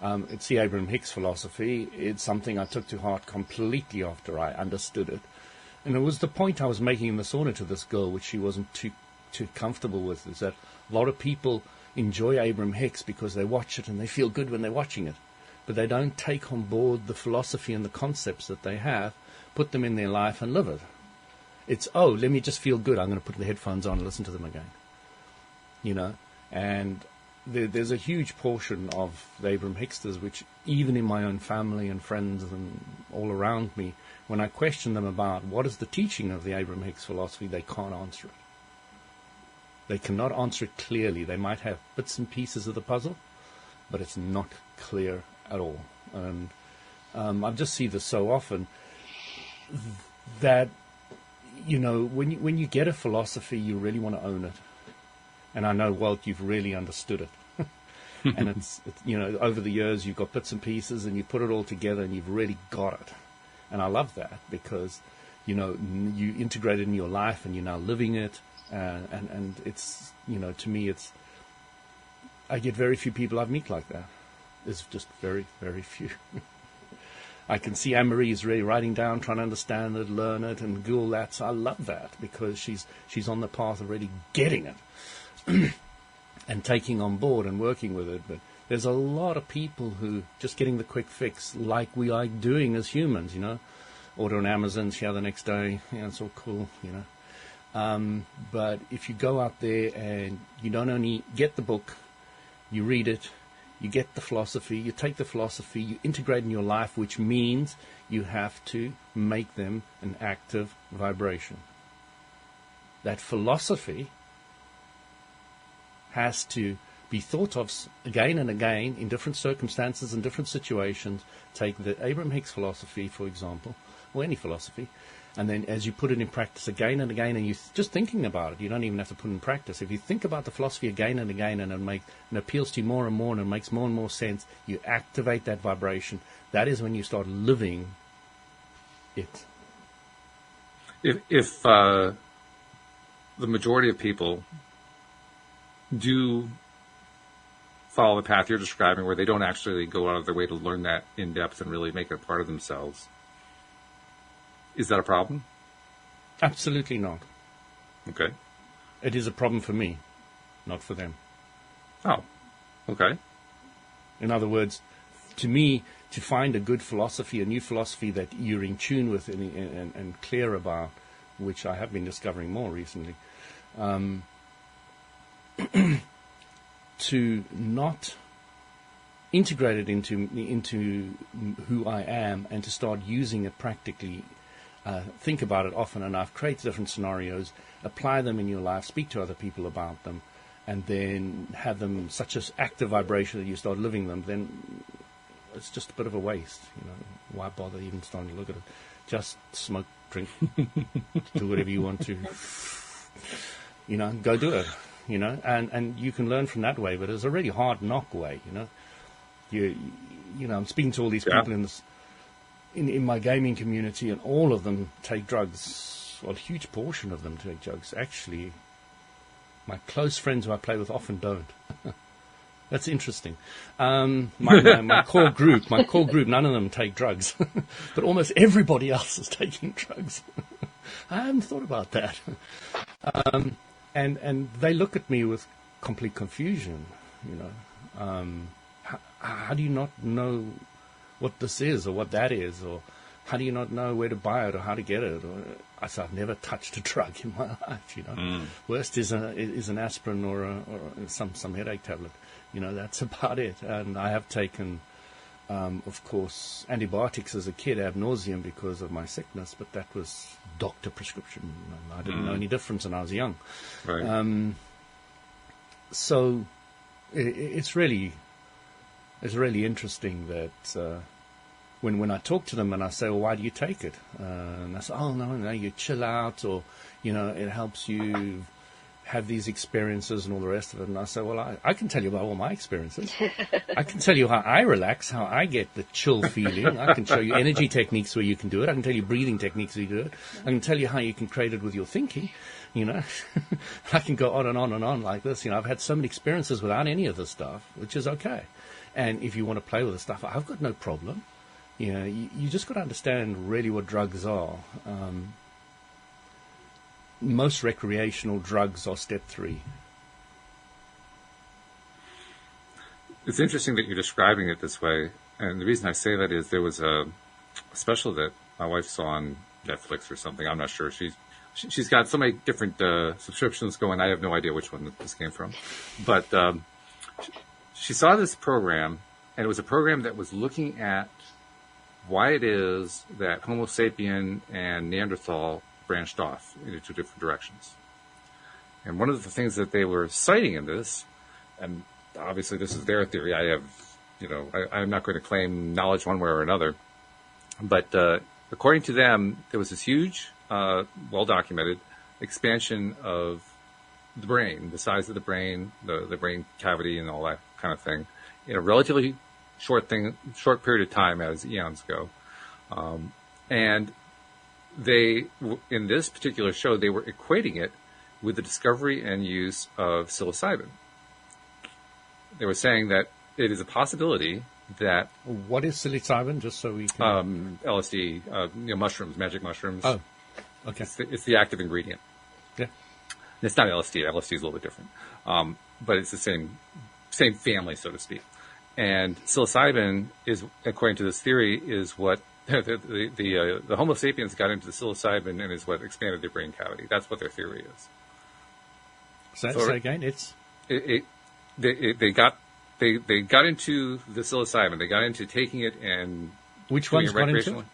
It's the Abraham Hicks philosophy. It's something I took to heart completely after I understood it. And it was the point I was making in the sauna to this girl, which she wasn't too comfortable with, is that a lot of people enjoy Abraham Hicks because they watch it and they feel good when they're watching it. But they don't take on board the philosophy and the concepts that they have, put them in their life and live it. It's, let me just feel good. I'm going to put the headphones on and listen to them again. And there's a huge portion of the Abraham Hicksters, which even in my own family and friends and all around me, when I question them about what is the teaching of the Abraham Hicks philosophy, they can't answer it. They cannot answer it clearly. They might have bits and pieces of the puzzle, but it's not clear at all. And I just see this so often that, when you get a philosophy, you really want to own it. And I know, Walt, you've really understood it. And it's over the years, you've got bits and pieces and you put it all together and you've really got it. And I love that because, you integrate it in your life and you're now living it. And it's, to me, I get very few people I've met like that. There's just very, very few. I can see Anne-Marie is really writing down, trying to understand it, learn it, and Google that. So I love that because she's on the path of really getting it and taking on board and working with it. But there's a lot of people who just getting the quick fix like we are doing as humans, Order on Amazon, see how the next day, it's all cool, But if you go out there and you don't only get the book, you read it, you get the philosophy, you take the philosophy, you integrate in your life, which means you have to make them an active vibration. That philosophy has to be thought of again and again in different circumstances and different situations. Take the Abraham Hicks philosophy, for example, or any philosophy, and then as you put it in practice again and again, and you're just thinking about it, you don't even have to put it in practice. If you think about the philosophy again and again, and it appeals to you more and more, and it makes more and more sense, you activate that vibration. That is when you start living it. If the majority of people do follow the path you're describing, where they don't actually go out of their way to learn that in depth and really make it a part of themselves, is that a problem? Absolutely not. Okay. It is a problem for me, not for them. Oh, okay. In other words, to me, to find a good philosophy, a new philosophy that you're in tune with and clear about, which I have been discovering more recently, to not integrate it into who I am and to start using it practically, think about it often enough, create different scenarios, apply them in your life, speak to other people about them, and then have them such an active vibration that you start living them, then it's just a bit of a waste. Why bother even starting to look at it? Just smoke, drink, do whatever you want to. Go do it. And you can learn from that way, but it's a really hard knock way. I'm speaking to all these people in my gaming community, and all of them take drugs. Well, a huge portion of them take drugs. Actually, my close friends who I play with often don't. That's interesting. My core group, none of them take drugs, but almost everybody else is taking drugs. I hadn't thought about that. And they look at me with complete confusion. How do you not know what this is or what that is, or how do you not know where to buy it or how to get it? Or I said, I've never touched a drug in my life. Worst is an aspirin or some headache tablet. That's about it. And I have taken, of course, antibiotics as a kid ad nauseum because of my sickness, but that was doctor prescription. I didn't know any difference when I was young. Right. So it's really interesting that when I talk to them and I say, well, why do you take it? And I say, oh, no, you chill out, or, it helps you have these experiences and all the rest of it. And I say, well, I can tell you about all my experiences. I can tell you how I relax, how I get the chill feeling. I can show you energy techniques where you can do it. I can tell you breathing techniques where you do it. I can tell you how you can create it with your thinking. I can go on and on and on like this. I've had so many experiences without any of this stuff, which is okay. And if you want to play with the stuff, I've got no problem. You just got to understand really what drugs are. Most recreational drugs are step 3. It's interesting that you're describing it this way. And the reason I say that is there was a special that my wife saw on Netflix or something. I'm not sure. She's got so many different subscriptions going. I have no idea which one this came from. But she saw this program, and it was a program that was looking at why it is that Homo sapien and Neanderthal branched off into 2 different directions. And one of the things that they were citing in this, and obviously this is their theory, I'm not going to claim knowledge one way or another, but according to them, there was this huge, well-documented expansion of the brain, the size of the brain brain cavity and all that kind of thing, in a relatively short period of time as eons go. And they, in this particular show, they were equating it with the discovery and use of psilocybin. They were saying that it is a possibility that... What is psilocybin, just so we can... LSD, mushrooms, magic mushrooms. Oh, okay. It's the active ingredient. Yeah. It's not LSD. LSD is a little bit different. But it's the same family, so to speak. And psilocybin is, according to this theory, is what the Homo sapiens got into the psilocybin and is what expanded their brain cavity. That's what their theory is. So again, they got into the psilocybin. They got into taking it and which ones got into it?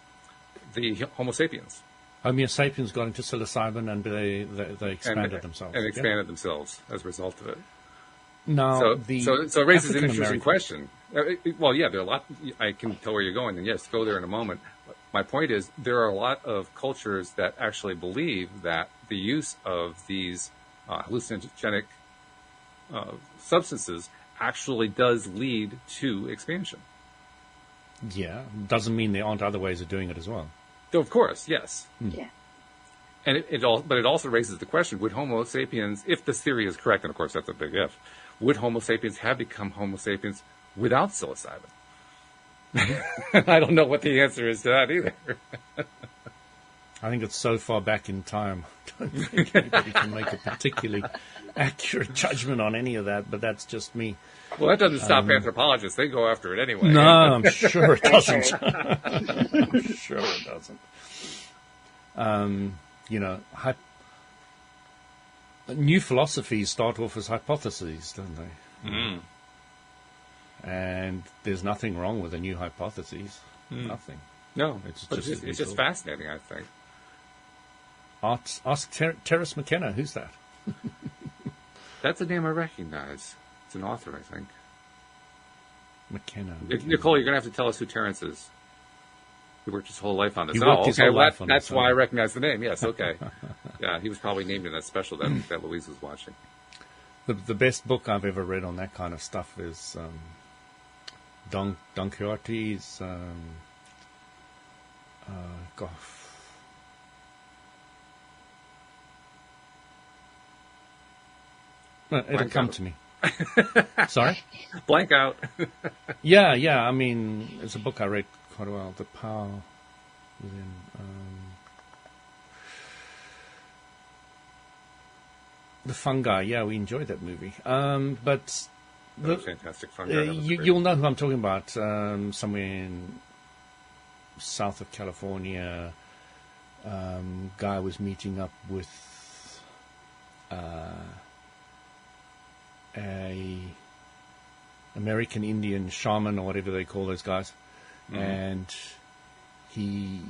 The Homo sapiens. Homo sapiens got into psilocybin and they expanded themselves. And expanded themselves as a result of it. Now, so it raises an interesting question. Well, yeah, there are a lot. I can tell where you're going, and yes, go there in a moment. But my point is, there are a lot of cultures that actually believe that the use of these hallucinogenic substances actually does lead to expansion. Yeah, doesn't mean there aren't other ways of doing it as well. Though, of course, yes. Yeah. And it also raises the question: would Homo sapiens, if this theory is correct, and of course that's a big if, would Homo sapiens have become Homo sapiens without psilocybin? I don't know what the answer is to that either. I think it's so far back in time. I don't think anybody can make a particularly accurate judgment on any of that, but that's just me. Well, that doesn't stop anthropologists. They go after it anyway. No, I'm sure it doesn't. I'm sure it doesn't. New philosophies start off as hypotheses, don't they? Mm. And there's nothing wrong with a new hypothesis. Nothing. No, it's just fascinating, I think. Ask Terence McKenna. Who's that? That's a name I recognize. It's an author, I think. McKenna. Nicole, you're going to have to tell us who Terence is. He worked his whole life on this. He worked his whole life on this. That's why I recognize the name. Yes, okay. Yeah, he was probably named in that special that Louise was watching. The best book I've ever read on that kind of stuff is Don Quixote's. Gosh. No, it'll come to me. Sorry? Blank out. Yeah. I mean, it's a book I read quite a while. The Power Within. The Fungi. Yeah, we enjoyed that movie. But Fantastic Fungi. You'll know who I'm talking about. Somewhere in south of California, guy was meeting up with a American Indian shaman or whatever they call those guys, and he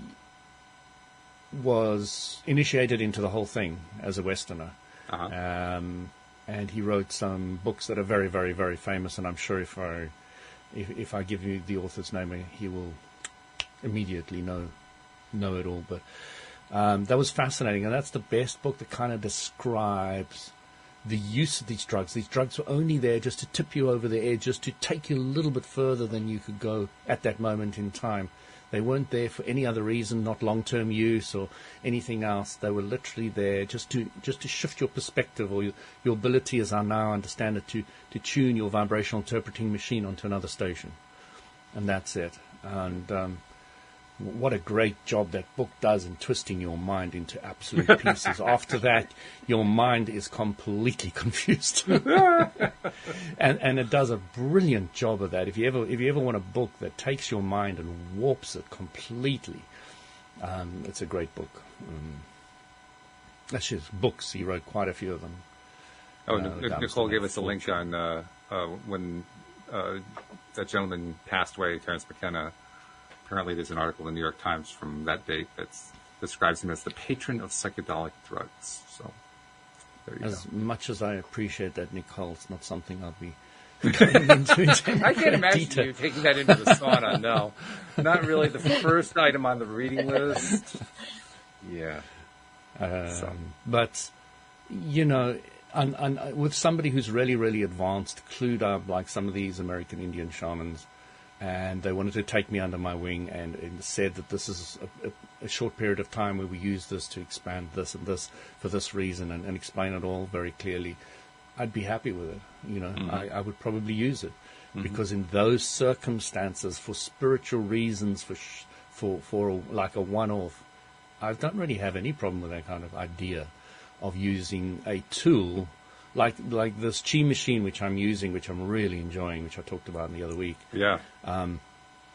was initiated into the whole thing as a Westerner. And he wrote some books that are very, very, very famous, and I'm sure if I give you the author's name, he will immediately know it all. But that was fascinating, and that's the best book that kind of describes the use of these drugs. These drugs were only there just to tip you over the edge, just to take you a little bit further than you could go at that moment in time. They weren't there for any other reason, not long-term use or anything else. They were literally there just to shift your perspective or your ability, as I now understand it, to tune your vibrational interpreting machine onto another station. And that's it. And what a great job that book does in twisting your mind into absolute pieces. After that, your mind is completely confused. and it does a brilliant job of that. If you ever want a book that takes your mind and warps it completely, it's a great book. That's just books. He wrote quite a few of them. Nicole gave us a link on when that gentleman passed away, Terence McKenna. Apparently there's an article in the New York Times from that date that describes him as the patron of psychedelic drugs. So there you go. As much as I appreciate that, Nicole, it's not something I'll be going into. I can't imagine you taking that into the sauna. No, not really the first item on the reading list. Yeah. But, with somebody who's really, really advanced, clued up, like some of these American Indian shamans, and they wanted to take me under my wing and said that this is a short period of time where we use this to expand this and this for this reason and explain it all very clearly, I'd be happy with it. I would probably use it because in those circumstances, for spiritual reasons, for like a one-off, I don't really have any problem with that kind of idea of using a tool like this chi machine, which I'm using, which I'm really enjoying, which I talked about the other week. Yeah.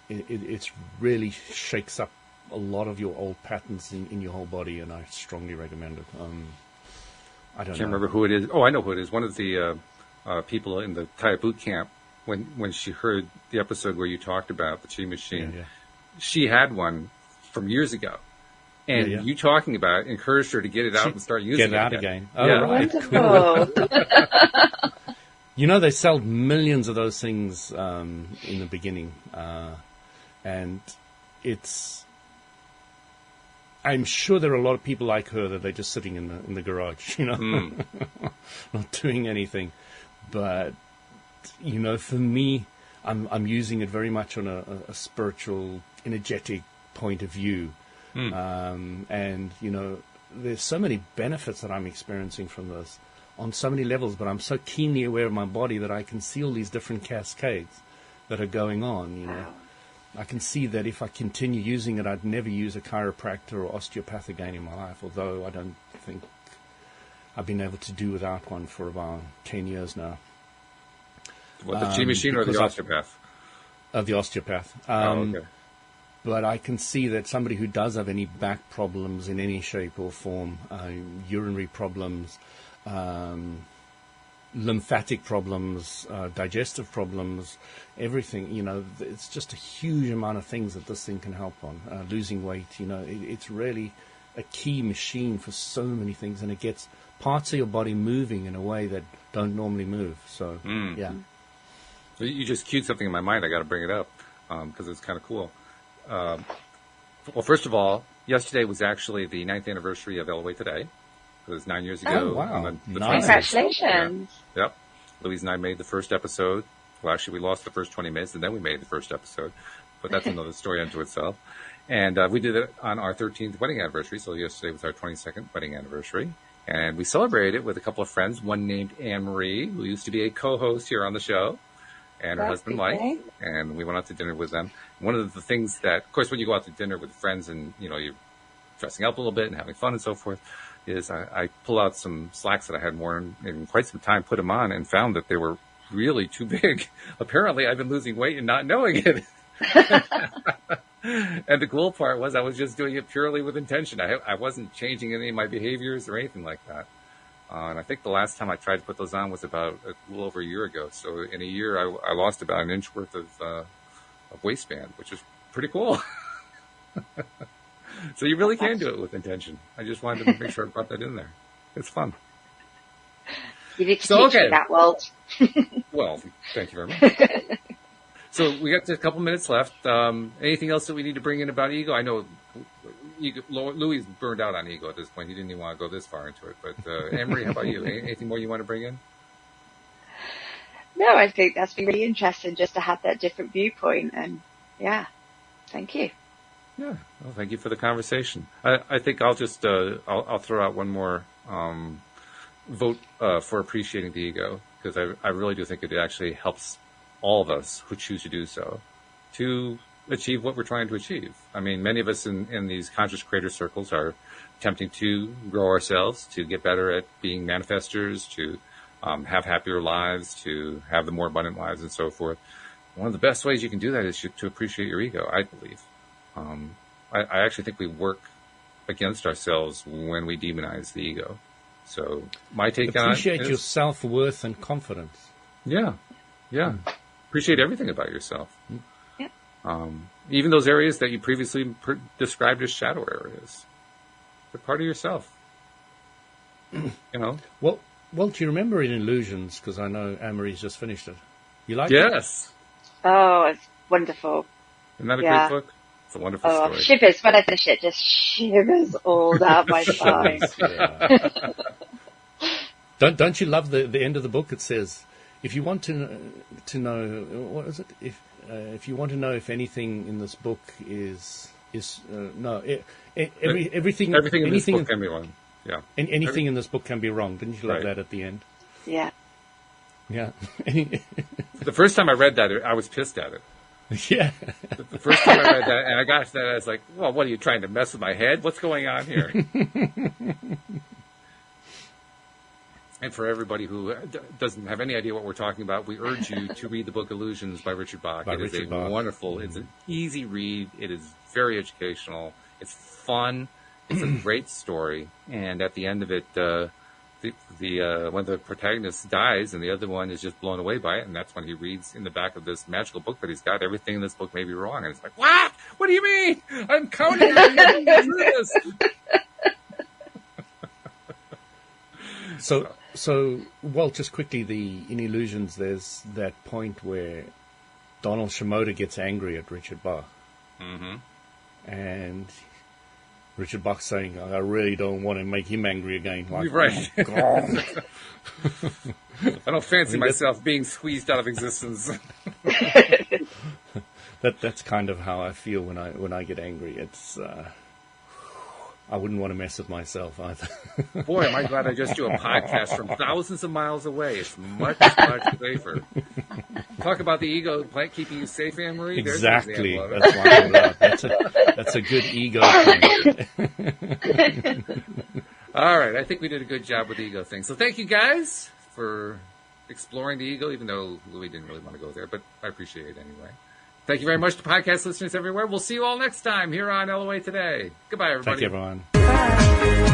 It really shakes up a lot of your old patterns in your whole body, and I strongly recommend it. I can't remember who it is. Oh, I know who it is. One of the people in the Thai boot camp, when she heard the episode where you talked about the chi machine, she had one from years ago. And you talking about it encouraged her to get it out and start using it. Get it out again. Oh, yeah. right. Cool. They sold millions of those things in the beginning. And I'm sure there are a lot of people like her that they're just sitting in the garage, not doing anything. But, for me, I'm using it very much on a spiritual, energetic point of view. And, there's so many benefits that I'm experiencing from this on so many levels, but I'm so keenly aware of my body that I can see all these different cascades that are going on, I can see that if I continue using it, I'd never use a chiropractor or osteopath again in my life, although I don't think I've been able to do without one for about 10 years now. What, the chi machine or the osteopath? The osteopath. Okay. But I can see that somebody who does have any back problems in any shape or form, urinary problems, lymphatic problems, digestive problems, everything, it's just a huge amount of things that this thing can help on. Losing weight, it's really a key machine for so many things, and it gets parts of your body moving in a way that don't normally move. So, yeah. So you just cued something in my mind. I got to bring it up because it's kind of cool. Well, first of all, yesterday was actually the 9th anniversary of LOA Today. It was 9 years ago. Oh, wow. The Nice. Congratulations. Yeah. Yep. Louise and I made the first episode. Well, actually, we lost the first 20 minutes, and then we made the first episode. But that's another story unto itself. And we did it on our 13th wedding anniversary. So yesterday was our 22nd wedding anniversary. And we celebrated with a couple of friends, one named Anne-Marie, who used to be a co-host here on the show, and her husband, Mike. And we went out to dinner with them. One of the things that, of course, when you go out to dinner with friends and, you're dressing up a little bit and having fun and so forth, is I pull out some slacks that I hadn't worn in quite some time, put them on, and found that they were really too big. Apparently, I've been losing weight and not knowing it. And the cool part was I was just doing it purely with intention. I wasn't changing any of my behaviors or anything like that. And I think the last time I tried to put those on was about a little over a year ago. So in a year, I lost about an inch worth of waistband, which is pretty cool. So you really can do it with intention. I just wanted to make sure I brought that in there. It's fun. You need to teach me that, Walt. Well, thank you very much. So we got just a couple minutes left. Anything else that we need to bring in about ego? I know Louis is burned out on ego at this point. He didn't even want to go this far into it. But Anne-Marie, how about you? Anything more you want to bring in? No, I think that's been really interesting just to have that different viewpoint. And yeah, thank you. Yeah, well, thank you for the conversation. I think I'll just I'll throw out one more vote for appreciating the ego, because I really do think it actually helps all of us who choose to do so to achieve what we're trying to achieve. I mean, many of us in these conscious creator circles are attempting to grow ourselves, to get better at being manifestors, to have happier lives, to have the more abundant lives, and so forth. One of the best ways you can do that is to appreciate your ego, I believe. I actually think we work against ourselves when we demonize the ego. So my take on it is... Appreciate your self-worth and confidence. Yeah. Appreciate everything about yourself. Yeah. Even those areas that you previously described as shadow areas. They're part of yourself. Well, do you remember in Illusions? Because I know Anne-Marie's just finished it. You like it? Yes. Oh, it's wonderful. Isn't that a great book? It's a wonderful story. Shivers when I finish it. Just shivers all down my spine. Don't you love the end of the book? It says, if you want to know, what is it? If you want to know if anything in this book everything in this book can be wrong. Yeah. Anything in this book can be wrong. Didn't you love that at the end? Yeah. Yeah. The first time I read that, I was pissed at it. Yeah. The first time I read that, and I got to that, I was like, well, what are you trying to mess with my head? What's going on here? And for everybody who doesn't have any idea what we're talking about, we urge you to read the book Illusions by Richard Bach. It is wonderful. It's an easy read. It is very educational. It's fun. It's a great story. And at the end of it, one of the protagonists dies, and the other one is just blown away by it. And that's when he reads in the back of this magical book that he's got everything in this book may be wrong. And it's like, what? What do you mean? I'm counting on you through this. So, Walt, just quickly, in Illusions, there's that point where Donald Shimoda gets angry at Richard Bach. Mm-hmm. And Richard Bach's saying, I really don't want to make him angry again. Like, right. Oh, God. I don't fancy myself being squeezed out of existence. That's kind of how I feel when I get angry. It's... I wouldn't want to mess with myself either. Boy, am I glad I just do a podcast from thousands of miles away. It's much, much safer. Talk about the ego keeping you safe, Anne-Marie. Exactly. That's what I'm about. That's a good ego thing. All right. I think we did a good job with the ego thing. So thank you guys for exploring the ego, even though Louis didn't really want to go there, but I appreciate it anyway. Thank you very much to podcast listeners everywhere. We'll see you all next time here on LOA Today. Goodbye, everybody. Thank you, everyone. Bye.